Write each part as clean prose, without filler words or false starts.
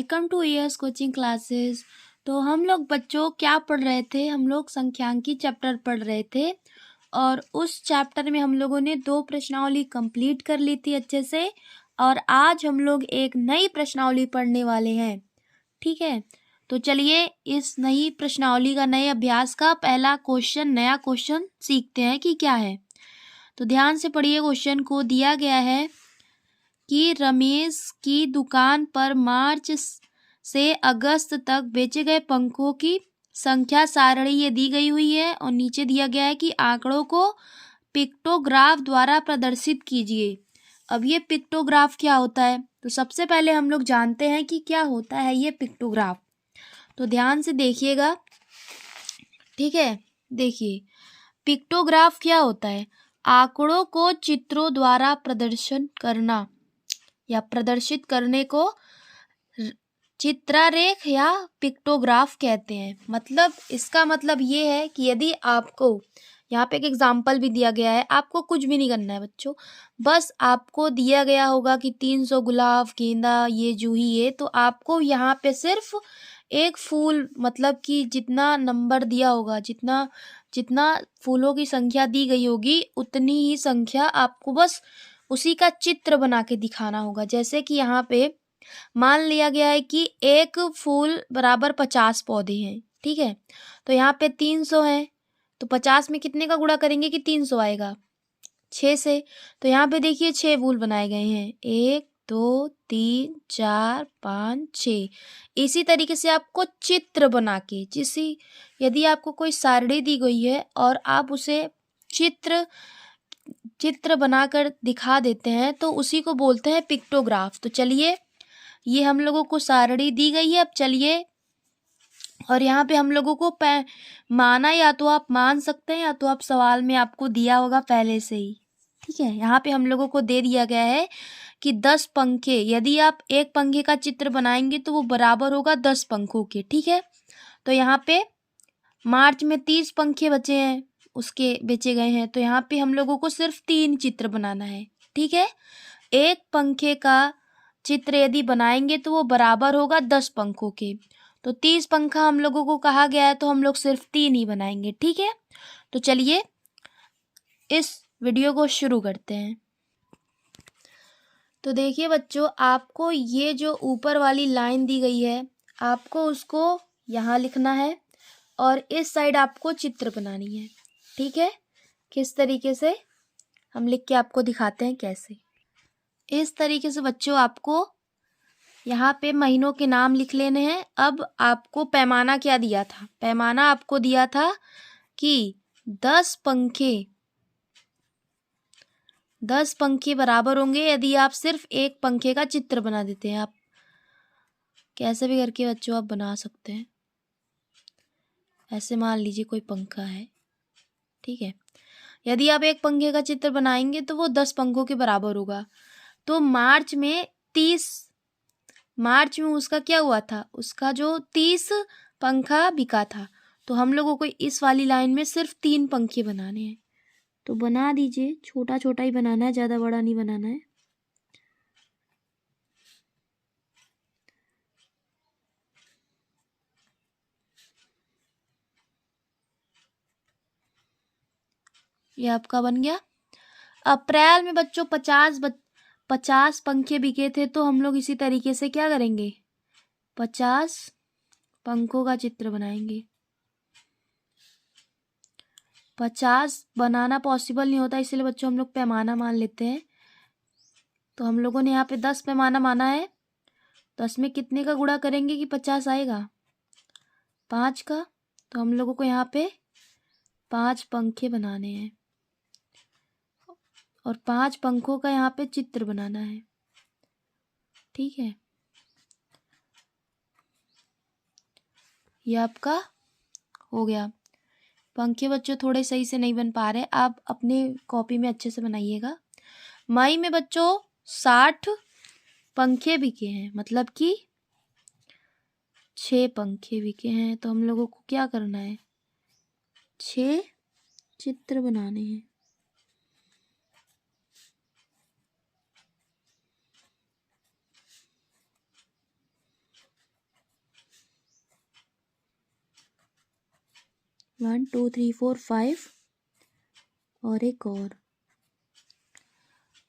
Welcome to ES coaching classes. तो हम लोग बच्चों क्या पढ़ रहे थे, हम लोग संख्यांकी चैप्टर पढ़ रहे थे और उस चैप्टर में हम लोगों ने 2 प्रश्नावली कंप्लीट कर ली थी अच्छे से। और आज हम लोग एक नई प्रश्नावली पढ़ने वाले हैं। ठीक है, तो चलिए इस नई प्रश्नावली का, नए अभ्यास का पहला क्वेश्चन, नया क्वेश्चन सीखते हैं कि क्या है। तो ध्यान से पढ़िए, क्वेश्चन को दिया गया है कि रमेश की दुकान पर मार्च से अगस्त तक बेचे गए पंखों की संख्या सारणी ये दी गई हुई है और नीचे दिया गया है कि आंकड़ों को पिक्टोग्राफ द्वारा प्रदर्शित कीजिए। अब ये पिक्टोग्राफ क्या होता है, तो सबसे पहले हम लोग जानते हैं कि क्या होता है ये पिक्टोग्राफ। तो ध्यान से देखिएगा, ठीक है। देखिए, पिक्टोग्राफ क्या होता है, आंकड़ों को चित्रों द्वारा प्रदर्शन करना या प्रदर्शित करने को चित्रारेख या पिक्टोग्राफ कहते हैं। मतलब इसका मतलब ये है कि यदि आपको यहाँ पे एक एग्जाम्पल भी दिया गया है, आपको कुछ भी नहीं करना है बच्चों, बस आपको दिया गया होगा कि 300 गुलाब, गेंदा, ये जूही, ये तो आपको यहाँ पे सिर्फ एक फूल, मतलब कि जितना नंबर दिया होगा, जितना जितना फूलों की संख्या दी गई होगी उतनी ही संख्या आपको बस उसी का चित्र बना के दिखाना होगा। जैसे कि यहाँ पे मान लिया गया है कि एक फूल बराबर 50 पौधे हैं, ठीक है। तो यहाँ पे 300 है, तो 50 में कितने का गुणा करेंगे कि 300 आएगा, 6 से। तो यहाँ पे देखिए 6 फूल बनाए गए हैं, 1 2 3 4 5 6। इसी तरीके से आपको चित्र बना के, यदि आपको कोई सारणी दी गई है और आप उसे चित्र बनाकर दिखा देते हैं तो उसी को बोलते हैं पिक्टोग्राफ। तो चलिए, ये हम लोगों को सारणी दी गई है। अब चलिए, और यहाँ पे हम लोगों को माना, या तो आप मान सकते हैं या तो आप सवाल में आपको दिया होगा पहले से ही, ठीक है। यहाँ पे हम लोगों को दे दिया गया है कि 10 पंखे, यदि आप एक पंखे का चित्र बनाएंगे तो वो बराबर होगा 10 पंखों के, ठीक है। तो यहाँ पे मार्च में 30 पंखे बचे हैं, उसके बेचे गए हैं, तो यहाँ पे हम लोगों को सिर्फ 3 चित्र बनाना है, ठीक है। एक पंखे का चित्र यदि बनाएंगे तो वो बराबर होगा 10 पंखों के। तो 30 पंखा हम लोगों को कहा गया है, तो हम लोग सिर्फ 3 ही बनाएंगे, ठीक है। तो चलिए इस वीडियो को शुरू करते हैं। तो देखिए बच्चों, आपको ये जो ऊपर वाली लाइन दी गई है, आपको उसको यहाँ लिखना है और इस साइड आपको चित्र बनानी है, ठीक है। किस तरीके से हम लिख के आपको दिखाते हैं कैसे। इस तरीके से बच्चों आपको यहाँ पे महीनों के नाम लिख लेने हैं। अब आपको पैमाना क्या दिया था, पैमाना आपको दिया था कि 10 पंखे बराबर होंगे यदि आप सिर्फ एक पंखे का चित्र बना देते हैं। आप कैसे भी करके बच्चों आप बना सकते हैं। ऐसे मान लीजिए कोई पंखा है, ठीक है। यदि आप एक पंखे का चित्र बनाएंगे तो वो 10 पंखों के बराबर होगा। तो मार्च में उसका क्या हुआ था, उसका जो 30 पंखा बिका था। तो हम लोगों को इस वाली लाइन में सिर्फ 3 पंखे बनाने हैं, तो बना दीजिए। छोटा छोटा ही बनाना है, ज़्यादा बड़ा नहीं बनाना है। ये आपका बन गया। अप्रैल में बच्चों 50 पंखे बिके थे, तो हम लोग इसी तरीके से क्या करेंगे, 50 पंखों का चित्र बनाएंगे। 50 बनाना पॉसिबल नहीं होता, इसलिए बच्चों हम लोग पैमाना मान लेते हैं। तो हम लोगों ने यहाँ पे 10 पैमाना माना है, 10 में कितने का गुणा करेंगे कि 50 आएगा, 5 का। तो हम लोगों को यहाँ पे 5 पंखे बनाने हैं और 5 पंखों का यहाँ पे चित्र बनाना है, ठीक है। ये आपका हो गया। पंखे बच्चों थोड़े सही से नहीं बन पा रहे, आप अपने कॉपी में अच्छे से बनाइएगा। मई में बच्चों 60 पंखे बिके हैं, मतलब कि 6 पंखे बिके हैं। तो हम लोगों को क्या करना है, 6 चित्र बनाने हैं। 1 2 3 4 5 और एक और।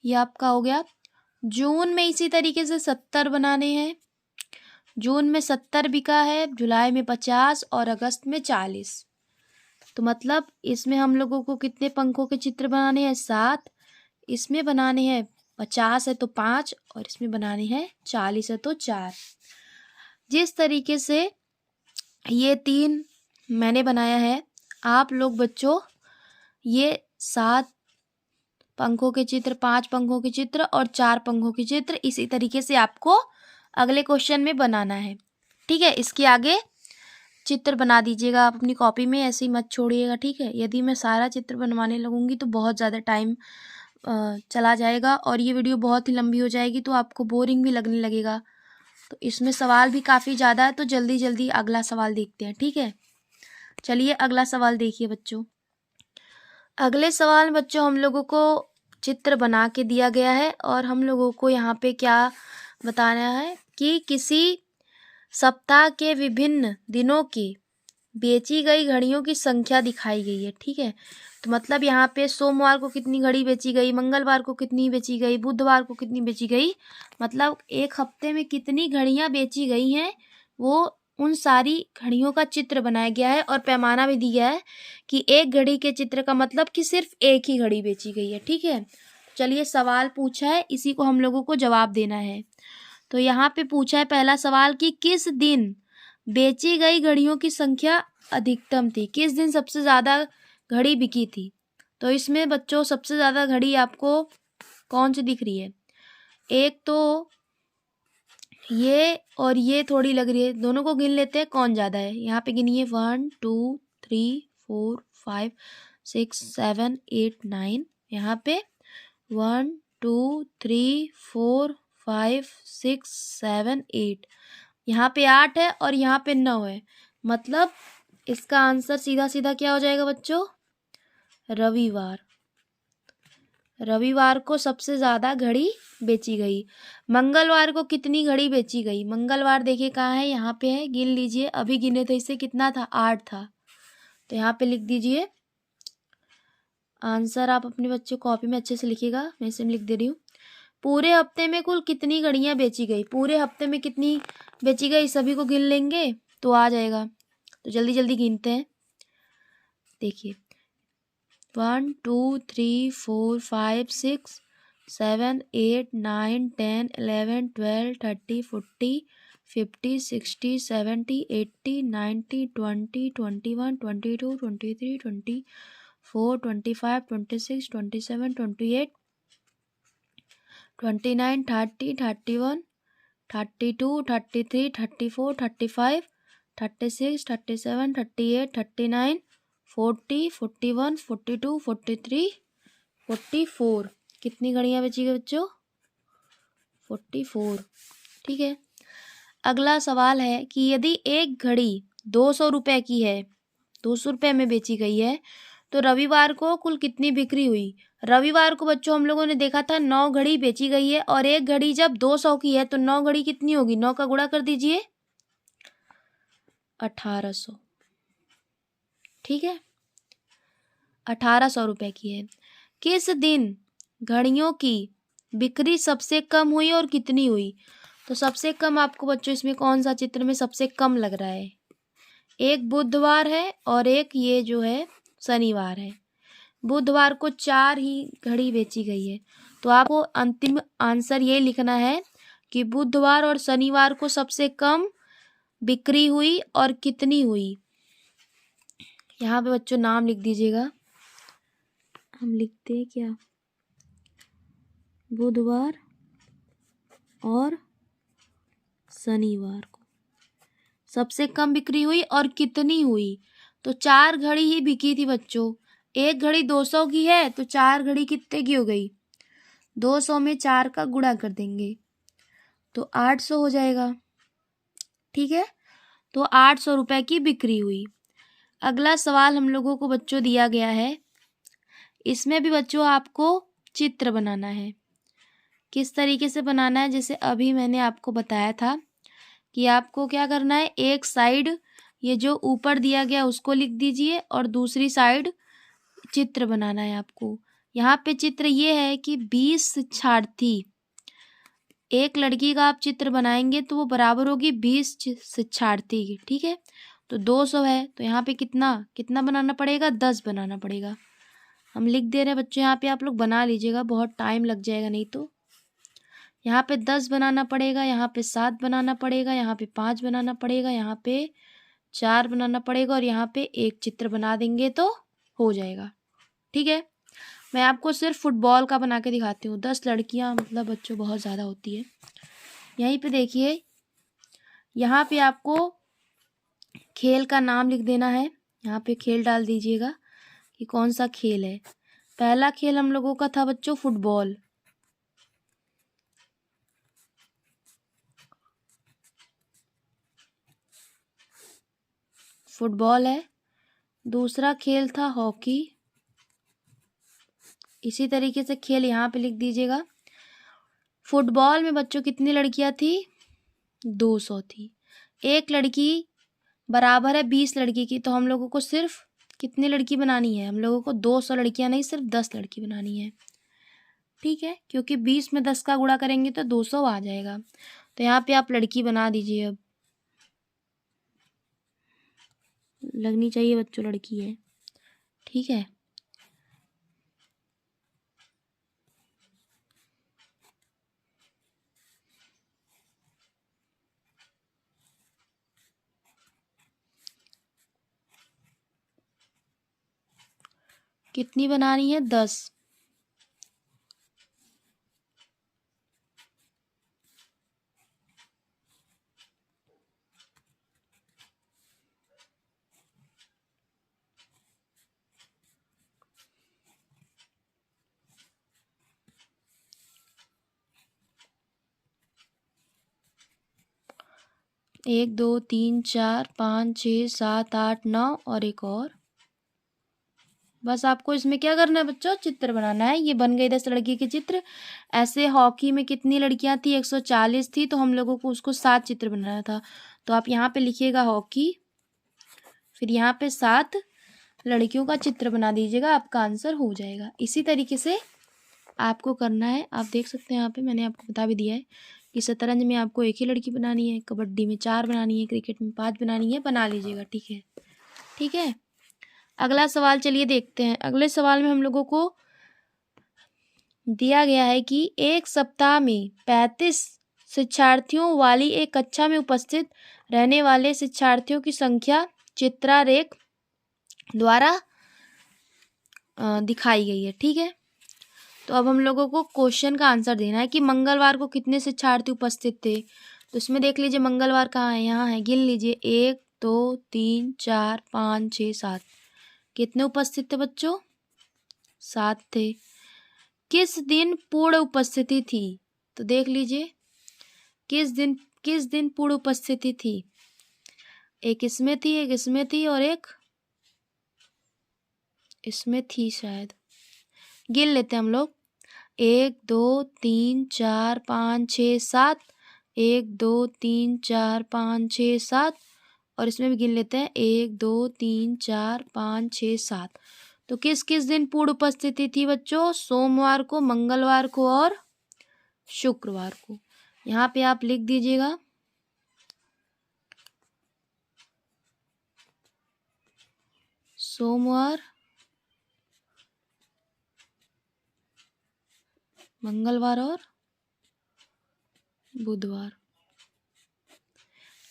ये आपका हो गया। जून में इसी तरीके से 70 बनाने हैं। जून में 70 बिका है, जुलाई में 50 और अगस्त में 40। तो मतलब इसमें हम लोगों को कितने पंखों के चित्र बनाने हैं? 7। इसमें बनाने हैं 50 है तो 5 और इसमें बनाने हैं 40 है तो 4। जिस तरीके से ये 3 मैंने बनाया है, आप लोग बच्चों ये 7 पंखों के चित्र, 5 पंखों के चित्र और 4 पंखों के चित्र इसी तरीके से आपको अगले क्वेश्चन में बनाना है। ठीक है, इसके आगे चित्र बना दीजिएगा आप अपनी कॉपी में, ऐसे ही मत छोड़िएगा। ठीक है, यदि मैं सारा चित्र बनवाने लगूंगी तो बहुत ज़्यादा टाइम चला जाएगा और ये वीडियो बहुत ही लंबी हो जाएगी, तो आपको बोरिंग भी लगने लगेगा। तो इसमें सवाल भी काफ़ी ज़्यादा है, तो जल्दी जल्दी अगला सवाल देखते हैं। ठीक है, चलिए अगला सवाल देखिए बच्चों। अगले सवाल में बच्चों हम लोगों को चित्र बना के दिया गया है और हम लोगों को यहाँ पे क्या बताना है कि किसी सप्ताह के विभिन्न दिनों की बेची गई घड़ियों की संख्या दिखाई गई है। ठीक है, तो मतलब यहाँ पे सोमवार को कितनी घड़ी बेची गई, मंगलवार को कितनी बेची गई, बुधवार को कितनी बेची गई, मतलब एक हफ्ते में कितनी घड़ियाँ बेची गई हैं, वो उन सारी घड़ियों का चित्र बनाया गया है और पैमाना भी दिया है कि एक घड़ी के चित्र का मतलब कि सिर्फ एक ही घड़ी बेची गई है। ठीक है, चलिए सवाल पूछा है, इसी को हम लोगों को जवाब देना है। तो यहाँ पे पूछा है पहला सवाल कि किस दिन बेची गई घड़ियों की संख्या अधिकतम थी, किस दिन सबसे ज़्यादा घड़ी बिकी थी। तो इसमें बच्चों सबसे ज़्यादा घड़ी आपको कौन सी दिख रही है? एक तो ये और ये थोड़ी लग रही है, दोनों को गिन लेते हैं कौन ज़्यादा है। यहाँ पे गिनिए 1 2 3 4 5 6 7 8 9। यहाँ पे 1 2 3 4 5 6 7 8। यहाँ पे 8 है और यहाँ पे 9 है, मतलब इसका आंसर सीधा सीधा क्या हो जाएगा बच्चों? रविवार। रविवार को सबसे ज़्यादा घड़ी बेची गई। मंगलवार को कितनी घड़ी बेची गई? मंगलवार देखिए कहाँ है, यहाँ पे है, गिन लीजिए। अभी गिने थे, इससे कितना था? 8 था। तो यहाँ पे लिख दीजिए आंसर। आप अपने बच्चों कॉपी में अच्छे से लिखिएगा, मैं इसे लिख दे रही हूँ। पूरे हफ्ते में कुल कितनी घड़ियाँ बेची गई? पूरे हफ्ते में कितनी बेची गई सभी को गिन लेंगे तो आ जाएगा। तो जल्दी जल्दी गिनते हैं। देखिए 1 2 3 4 5 6 7 8 9 10 11 12 13 14 50 60 70 80 90 20 21 22 23 24 25 26 27 28 29 30 31 32 33 34 35 36 37 38 39 40 41 42 43 44। कितनी घड़ियाँ बची गई बच्चों? 44। ठीक है, अगला सवाल है कि यदि एक घड़ी 200 रुपये की है, 200 रुपये में बेची गई है, तो रविवार को कुल कितनी बिक्री हुई? रविवार को बच्चों हम लोगों ने देखा था 9 घड़ी बेची गई है और एक घड़ी जब 200 की है तो 9 घड़ी कितनी होगी? 9 का गुणा कर दीजिए, 1800। ठीक है, 1800 रुपये की है। किस दिन घड़ियों की बिक्री सबसे कम हुई और कितनी हुई? तो सबसे कम आपको बच्चों इसमें कौन सा चित्र में सबसे कम लग रहा है? एक बुधवार है और एक ये जो है शनिवार है। बुधवार को 4 ही घड़ी बेची गई है, तो आपको अंतिम आंसर ये लिखना है कि बुधवार और शनिवार को सबसे कम बिक्री हुई और कितनी हुई। यहाँ पे बच्चों नाम लिख दीजिएगा। हम लिखते हैं क्या? बुधवार और शनिवार को सबसे कम बिक्री हुई और कितनी हुई। तो 4 घड़ी ही बिकी थी बच्चों। एक घड़ी 200 की है तो 4 घड़ी कितने की हो गई? 200 में 4 का गुणा कर देंगे तो 800 हो जाएगा। ठीक है, तो 800 रुपये की बिक्री हुई। अगला सवाल हम लोगों को बच्चों दिया गया है, इसमें भी बच्चों आपको चित्र बनाना है। किस तरीके से बनाना है? जैसे अभी मैंने आपको बताया था कि आपको क्या करना है, एक साइड ये जो ऊपर दिया गया उसको लिख दीजिए और दूसरी साइड चित्र बनाना है आपको। यहाँ पे चित्र ये है कि 20 शिक्षार्थी, एक लड़की का आप चित्र बनाएंगे तो वो बराबर होगी 20 शिक्षार्थी की, ठीक है। तो 200 है तो यहाँ पे कितना कितना बनाना पड़ेगा, 10 बनाना पड़ेगा। हम लिख दे रहे हैं बच्चों, यहाँ पे आप लोग बना लीजिएगा, बहुत टाइम लग जाएगा नहीं तो। यहाँ पे 10 बनाना पड़ेगा, यहाँ पे 7 बनाना पड़ेगा, यहाँ पे 5 बनाना पड़ेगा, यहाँ पे 4 बनाना पड़ेगा और यहाँ पे एक चित्र बना देंगे तो हो जाएगा, ठीक है। मैं आपको सिर्फ फुटबॉल का बना के दिखाती हूँ। 10 लड़कियाँ मतलब बच्चों बहुत ज़्यादा होती है। यहीं पे देखिए, यहाँ पे आपको खेल का नाम लिख देना है। यहाँ पे खेल डाल दीजिएगा कि कौन सा खेल है। पहला खेल हम लोगों का था बच्चों फुटबॉल। फुटबॉल है। दूसरा खेल था हॉकी। इसी तरीके से खेल यहाँ पे लिख दीजिएगा। फुटबॉल में बच्चों कितनी लड़कियां थी, 200 थी। एक लड़की बराबर है 20 लड़की की, तो हम लोगों को सिर्फ कितनी लड़की बनानी है, हम लोगों को 200 लड़कियां नहीं सिर्फ 10 लड़की बनानी है, ठीक है। क्योंकि 20 में 10 का गुणा करेंगे तो 200 आ जाएगा। तो यहाँ पे आप लड़की बना दीजिए। अब लगनी चाहिए बच्चों लड़की है, ठीक है। कितनी बनानी है, 10। एक 2 3 4 5 6 7 8 9 और एक और। बस आपको इसमें क्या करना है बच्चों, चित्र बनाना है। ये बन गई 10 लड़की के चित्र। ऐसे हॉकी में कितनी लड़कियां थी, 140 थी, तो हम लोगों को उसको 7 चित्र बनाना था। तो आप यहाँ पे लिखिएगा हॉकी, फिर यहाँ पे 7 लड़कियों का चित्र बना दीजिएगा, आपका आंसर हो जाएगा। इसी तरीके से आपको करना है। आप देख सकते हैं यहाँ पे मैंने आपको बता भी दिया है कि शतरंज में आपको एक ही लड़की बनानी है, कबड्डी में 4 बनानी है, क्रिकेट में 5 बनानी है। बना लीजिएगा, ठीक है, ठीक है। अगला सवाल चलिए देखते हैं। अगले सवाल में हम लोगों को दिया गया है कि एक सप्ताह में 35 शिक्षार्थियों वाली एक कक्षा में उपस्थित रहने वाले शिक्षार्थियों की संख्या चित्रारेख द्वारा दिखाई गई है, ठीक है। तो अब हम लोगों को क्वेश्चन का आंसर देना है कि मंगलवार को कितने शिक्षार्थी उपस्थित थे। तो इसमें देख लीजिए मंगलवार कहाँ है, यहाँ है, गिन लीजिए 1 2 3 4 5 6 7। कितने उपस्थित थे बच्चों, 7 थे। किस दिन पूर्ण उपस्थिति थी, तो देख लीजिए किस दिन पूर्ण उपस्थिति थी। एक इसमें थी, एक इसमें थी और एक इसमें थी शायद। गिन लेते हैं हम लोग, 1 2 3 4 5 6 7, 1 2 3 4 5 6 7 और इसमें भी गिन लेते हैं 1 2 3 4 5 6 7। तो किस किस दिन पूर्ण उपस्थिति थी बच्चों, सोमवार को, मंगलवार को और शुक्रवार को। यहाँ पे आप लिख दीजिएगा सोमवार, मंगलवार और बुधवार।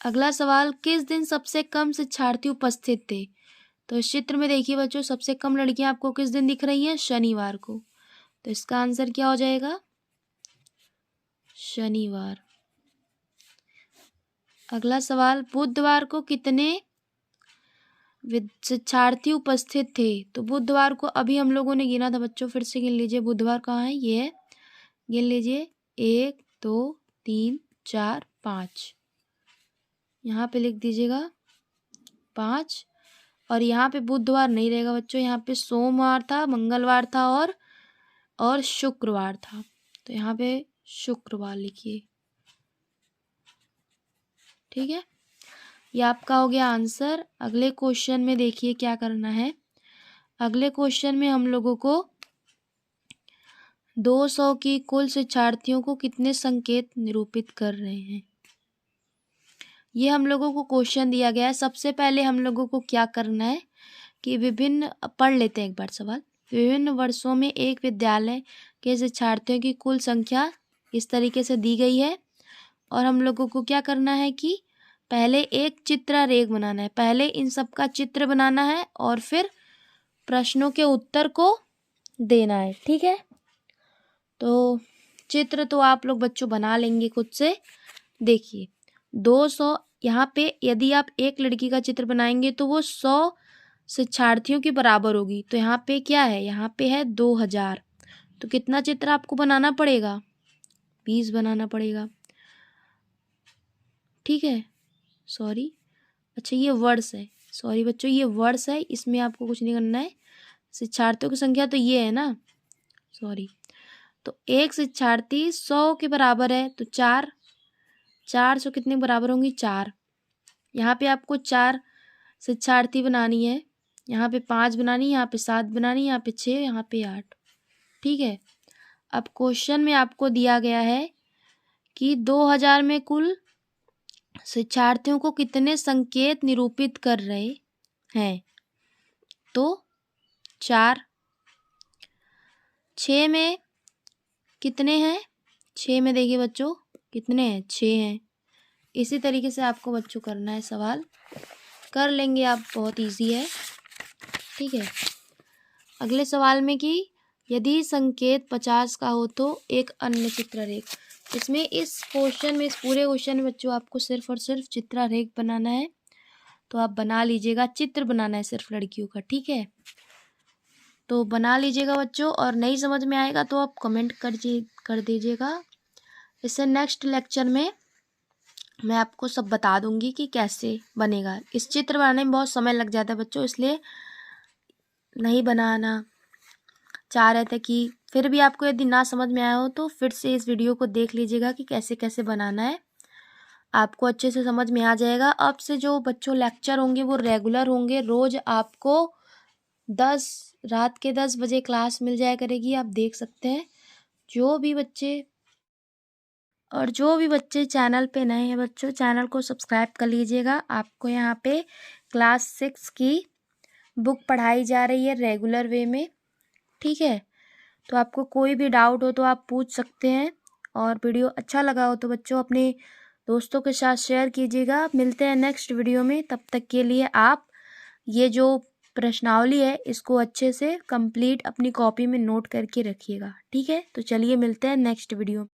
अगला सवाल, किस दिन सबसे कम शिक्षार्थी उपस्थित थे। तो इस चित्र में देखिए बच्चों सबसे कम लड़कियां आपको किस दिन दिख रही हैं, शनिवार को। तो इसका आंसर क्या हो जाएगा, शनिवार। अगला सवाल, बुधवार को कितने शिक्षार्थी उपस्थित थे। तो बुधवार को अभी हम लोगों ने गिना था बच्चों, फिर से गिन लीजिए। बुधवार कहाँ है, ये है, गिन लीजिए 1 2 3 4 5। यहाँ पे लिख दीजिएगा 5 और यहाँ पे बुधवार नहीं रहेगा बच्चों, यहाँ पे सोमवार था, मंगलवार था और शुक्रवार था। तो यहाँ पे शुक्रवार लिखिए, ठीक है। ये आपका हो गया आंसर। अगले क्वेश्चन में देखिए क्या करना है। अगले क्वेश्चन में हम लोगों को 200 की कुल शिक्षार्थियों को कितने संकेत निरूपित कर रहे हैं, ये हम लोगों को क्वेश्चन दिया गया है। सबसे पहले हम लोगों को क्या करना है कि पढ़ लेते हैं एक बार सवाल। विभिन्न वर्षों में एक विद्यालय के शिक्षार्थियों की कुल संख्या इस तरीके से दी गई है और हम लोगों को क्या करना है कि पहले एक चित्रारेख बनाना है। पहले इन सब का चित्र बनाना है और फिर प्रश्नों के उत्तर को देना है। ठीक है, तो चित्र तो आप लोग बच्चों बना लेंगे खुद से। देखिए 200, यहाँ पे यदि आप एक लड़की का चित्र बनाएंगे तो वो 100 शिक्षार्थियों के बराबर होगी। तो यहाँ पे क्या है, यहाँ पे है 2000। तो कितना चित्र आपको बनाना पड़ेगा, 20 बनाना पड़ेगा। ठीक है, सॉरी, अच्छा ये वर्ष है, सॉरी बच्चों ये वर्ष है, इसमें आपको कुछ नहीं करना है। शिक्षार्थियों की संख्या तो ये है ना, सॉरी। तो एक शिक्षार्थी 100 के बराबर है तो 400 कितने बराबर होंगी, 4। यहाँ पे आपको 4 शिक्षार्थी बनानी है, यहाँ पे 5 बनानी, यहाँ पे 7 बनानी, यहाँ पे 6, यहाँ पे 8। ठीक है, अब क्वेश्चन में आपको दिया गया है कि 2000 में कुल शिक्षार्थियों को कितने संकेत निरूपित कर रहे हैं, तो 4। 6 में कितने हैं, 6 में देखिए बच्चों कितने हैं, 6 हैं। इसी तरीके से आपको बच्चों करना है, सवाल कर लेंगे आप, बहुत इजी है। ठीक है, अगले सवाल में कि यदि संकेत 50 का हो तो एक अन्य चित्रारेख। इसमें इस क्वेश्चन में, इस पूरे क्वेश्चन में बच्चों आपको सिर्फ और सिर्फ चित्रारेख बनाना है। तो आप बना लीजिएगा, चित्र बनाना है सिर्फ लड़कियों का। ठीक है, तो बना लीजिएगा बच्चों, और नहीं समझ में आएगा तो आप कमेंट कर दीजिएगा। इससे नेक्स्ट लेक्चर में मैं आपको सब बता दूंगी कि कैसे बनेगा। इस चित्र बनाने में बहुत समय लग जाता है बच्चों, इसलिए नहीं बनाना चाह रहे थे कि फिर भी आपको यदि ना समझ में आया हो तो फिर से इस वीडियो को देख लीजिएगा कि कैसे कैसे बनाना है, आपको अच्छे से समझ में आ जाएगा। अब से जो बच्चों लेक्चर होंगे वो रेगुलर होंगे, रोज आपको रात के 10 बजे क्लास मिल जाया करेगी। आप देख सकते हैं जो भी बच्चे चैनल पे नए हैं बच्चों, चैनल को सब्सक्राइब कर लीजिएगा। आपको यहाँ पे क्लास 6 की बुक पढ़ाई जा रही है रेगुलर वे में। ठीक है, तो आपको कोई भी डाउट हो तो आप पूछ सकते हैं, और वीडियो अच्छा लगा हो तो बच्चों अपने दोस्तों के साथ शेयर कीजिएगा। मिलते हैं नेक्स्ट वीडियो में, तब तक के लिए आप ये जो प्रश्नावली है इसको अच्छे से कंप्लीट अपनी कॉपी में नोट करके रखिएगा। ठीक है, तो चलिए मिलते हैं नेक्स्ट वीडियो।